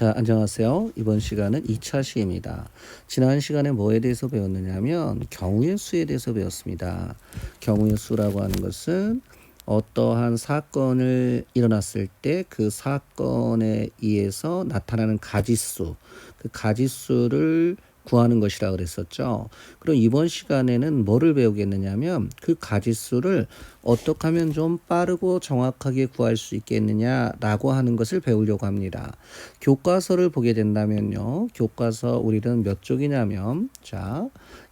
자, 안녕하세요. 이번 시간은 2차 시입니다. 지난 시간에 뭐에 대해서 배웠느냐면 경우의 수에 대해서 배웠습니다. 경우의 수라고 하는 것은 어떠한 사건을 일어났을 때 그 사건에 의해서 나타나는 가지수, 그 가지수를 구하는 것이라 그랬었죠. 그럼 이번 시간에는 뭐를 배우겠느냐면 그 가지수를 어떻게 하면 좀 빠르고 정확하게 구할 수 있겠느냐라고 하는 것을 배우려고 합니다. 교과서를 보게 된다면요. 교과서 우리는 몇 쪽이냐면 자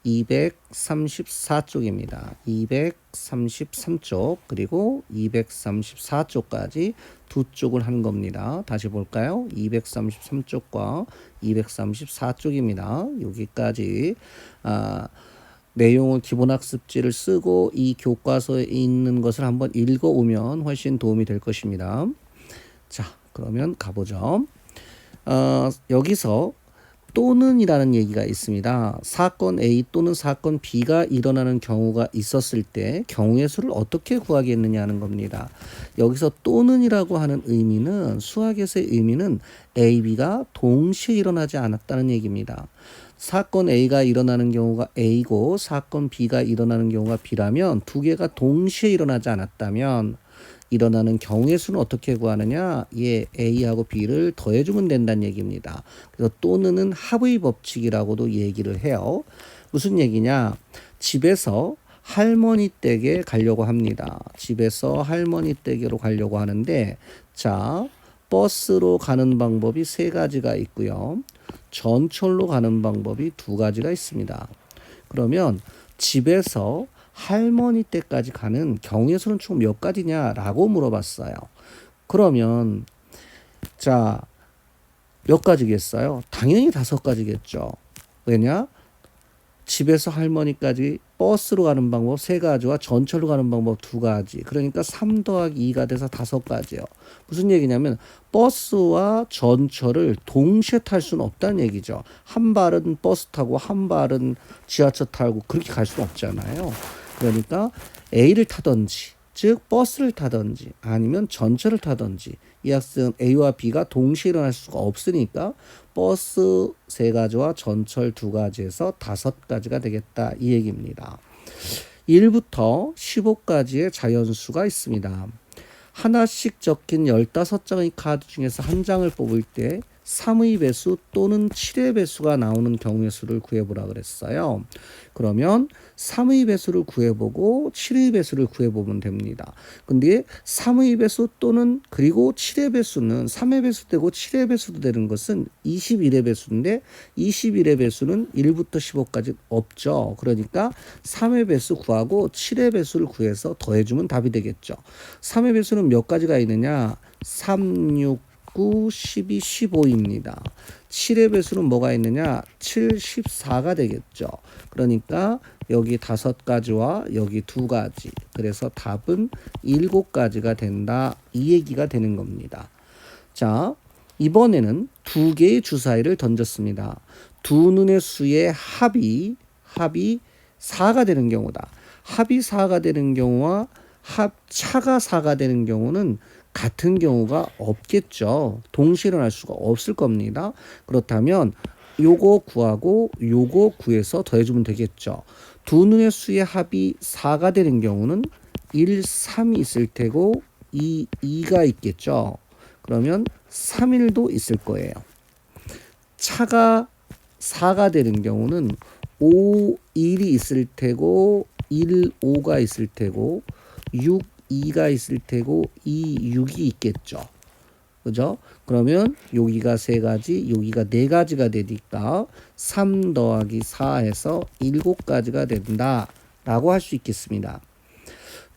234쪽입니다. 233쪽 그리고 234쪽까지 두 쪽을 한 겁니다. 다시 볼까요? 233쪽과 234쪽입니다. 여기까지 내용을 기본학습지를 쓰고 이 교과서에 있는 것을 한번 읽어오면 훨씬 도움이 될 것입니다. 자, 그러면 가보죠. 여기서 또는이라는 얘기가 있습니다. 사건 A 또는 사건 B가 일어나는 경우가 있었을 때 경우의 수를 어떻게 구하겠느냐 하는 겁니다. 여기서 또는이라고 하는 의미는 수학에서의 의미는 A, B가 동시에 일어나지 않았다는 얘기입니다. 사건 A가 일어나는 경우가 A고 사건 B가 일어나는 경우가 B라면 두 개가 동시에 일어나지 않았다면 일어나는 경우의 수는 어떻게 구하느냐? 예, A하고 B를 더해주면 된다는 얘기입니다. 그래서 또는은 합의 법칙이라고도 얘기를 해요. 무슨 얘기냐? 집에서 할머니 댁에 가려고 합니다. 집에서 할머니 댁으로 가려고 하는데 자, 버스로 가는 방법이 세 가지가 있고요. 전철로 가는 방법이 두 가지가 있습니다. 그러면 집에서 할머니 댁까지 가는 경우의 수는 총 몇 가지냐라고 물어봤어요. 그러면 자, 몇 가지겠어요? 당연히 5가지겠죠. 왜냐? 집에서 할머니까지 버스로 가는 방법 3가지와 전철로 가는 방법 2가지. 그러니까 3 더하기 2가 돼서 5가지요. 무슨 얘기냐면 버스와 전철을 동시에 탈 수는 없다는 얘기죠. 한 발은 버스 타고 한 발은 지하철 타고 그렇게 갈 수는 없잖아요. 그러니까 A를 타든지 즉 버스를 타든지 아니면 전철을 타든지 이 학생은 A와 B가 동시에 일어날 수가 없으니까 버스 3가지와 전철 2가지에서 5가지가 되겠다 이 얘기입니다. 1부터 15까지의 자연수가 있습니다. 하나씩 적힌 15장의 카드 중에서 한 장을 뽑을 때 3의 배수 또는 7의 배수가 나오는 경우의 수를 구해보라 그랬어요. 그러면 3의 배수를 구해보고 7의 배수를 구해보면 됩니다. 근데 3의 배수 또는 그리고 7의 배수는 3의 배수 되고 7의 배수도 되는 것은 21의 배수인데 21의 배수는 1부터 15까지 없죠. 그러니까 3의 배수 구하고 7의 배수를 구해서 더해주면 답이 되겠죠. 3의 배수는 몇 가지가 있느냐? 3, 6, 9, 12, 15입니다. 7의 배수는 뭐가 있느냐? 7, 14가 되겠죠. 그러니까 여기 5가지와 여기 2가지. 그래서 답은 7가지가 된다. 이 얘기가 되는 겁니다. 자, 이번에는 2개의 주사위를 던졌습니다. 두 눈의 수의 합이 4가 되는 경우다. 합이 4가 되는 경우와 합차가 4가 되는 경우는 같은 경우가 없겠죠. 동시에 일어날 수가 없을 겁니다. 그렇다면 요거 구하고 요거 구해서 더해주면 되겠죠. 두 눈의 수의 합이 4가 되는 경우는 1, 3이 있을 테고 2, 2가 있겠죠. 그러면 3일도 있을 거예요. 차가 4가 되는 경우는 5, 1이 있을 테고 1, 5가 있을 테고 6, 2가 있을 테고 2, 6이 있겠죠. 그죠? 그러면 여기가 3가지, 여기가 4가지가 되니까 3 더하기 4해서 7가지가 된다 라고 할 수 있겠습니다.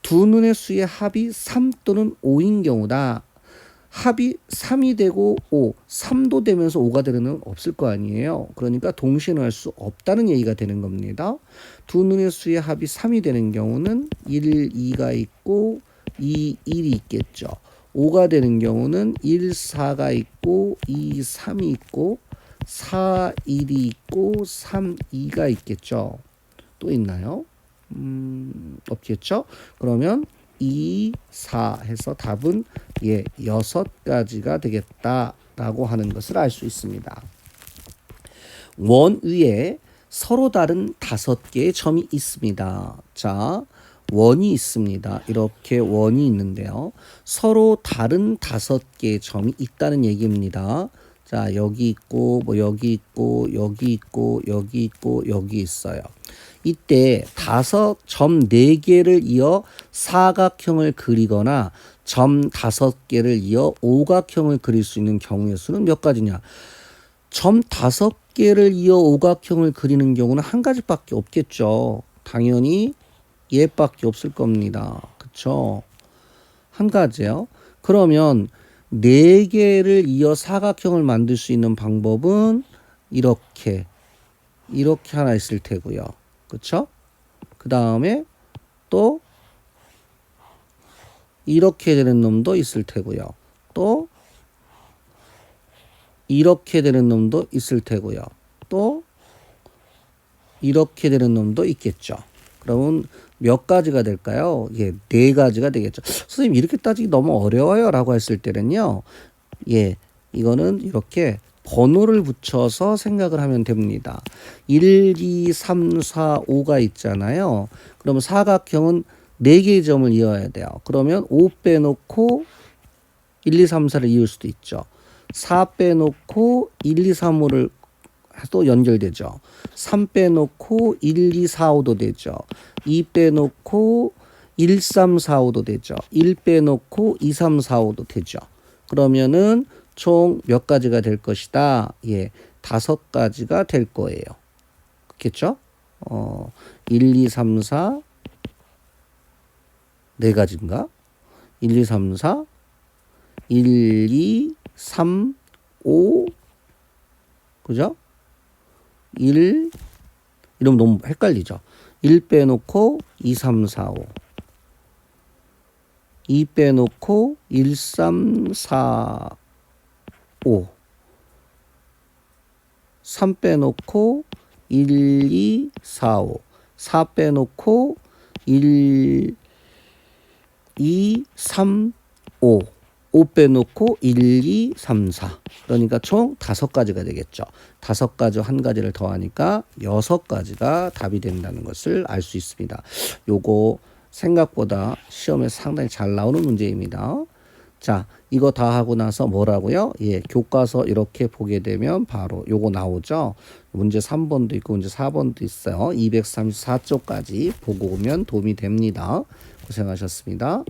두 눈의 수의 합이 3 또는 5인 경우다. 합이 3이 되고 5, 3도 되면서 5가 되는 건 없을 거 아니에요. 그러니까 동시에 할 수 없다는 얘기가 되는 겁니다. 두 눈의 수의 합이 3이 되는 경우는 1, 2가 있고 2, 1이 있겠죠. 5가 되는 경우는 1, 4가 있고 2, 3이 있고 4, 1이 있고 3, 2가 있겠죠. 또 있나요? 없겠죠. 그러면 2, 4 해서 답은 6가지가 되겠다. 라고 하는 것을 알 수 있습니다. 원 위에 서로 다른 5개의 점이 있습니다. 자, 원이 있습니다. 이렇게 원이 있는데요. 서로 다른 5개의 점이 있다는 얘기입니다. 자, 여기 있고, 뭐 여기 있고, 여기 있고, 여기 있고, 여기 있어요. 이때 5점 4개를 이어 사각형을 그리거나 점 5개를 이어 오각형을 그릴 수 있는 경우의 수는 몇 가지냐? 점 5개를 이어 오각형을 그리는 경우는 한 가지밖에 없겠죠. 당연히 얘밖에 없을 겁니다. 그쵸? 한 가지요. 그러면 4개를 이어 사각형을 만들 수 있는 방법은 이렇게 하나 있을 테고요. 그쵸? 그 다음에 또 이렇게 되는 놈도 있을 테고요. 또 이렇게 되는 놈도 있을 테고요. 또 이렇게 되는 놈도 있겠죠. 그러면 몇 가지가 될까요? 예, 4가지가 되겠죠. 선생님 이렇게 따지기 너무 어려워요 라고 했을 때는요. 예, 이거는 이렇게 번호를 붙여서 생각을 하면 됩니다. 1, 2, 3, 4, 5가 있잖아요. 그러면 사각형은 4개의 점을 이어야 돼요. 그러면 5 빼놓고 1, 2, 3, 4를 이을 수도 있죠. 4 빼놓고 1, 2, 3, 5를 또 연결되죠. 3 빼놓고 1, 2, 4, 5도 되죠. 2 빼놓고 1, 3, 4, 5도 되죠. 1 빼놓고 2, 3, 4, 5도 되죠. 그러면은 총 몇 가지가 될 것이다. 예, 5가지가 될 거예요. 그렇겠죠? 1, 2, 3, 4 4가지인가? 1, 2, 3, 4 1, 2, 3, 5 그죠? 1 이러면 너무 헷갈리죠. 1 빼놓고 2, 3, 4, 5 2 빼놓고 1, 3, 4, 5 3 빼놓고 1, 2, 4, 5 4 빼놓고 1, 2, 3, 5 5 빼놓고 1, 2, 3, 4 그러니까 총 5가지가 되겠죠. 5가지 한 가지를 더하니까 6가지가 답이 된다는 것을 알 수 있습니다. 요거 생각보다 시험에 상당히 잘 나오는 문제입니다. 자, 이거 다 하고 나서 뭐라고요? 예, 교과서 이렇게 보게 되면 바로 요거 나오죠. 문제 3번도 있고 문제 4번도 있어요. 234쪽까지 보고 오면 도움이 됩니다. 고생하셨습니다.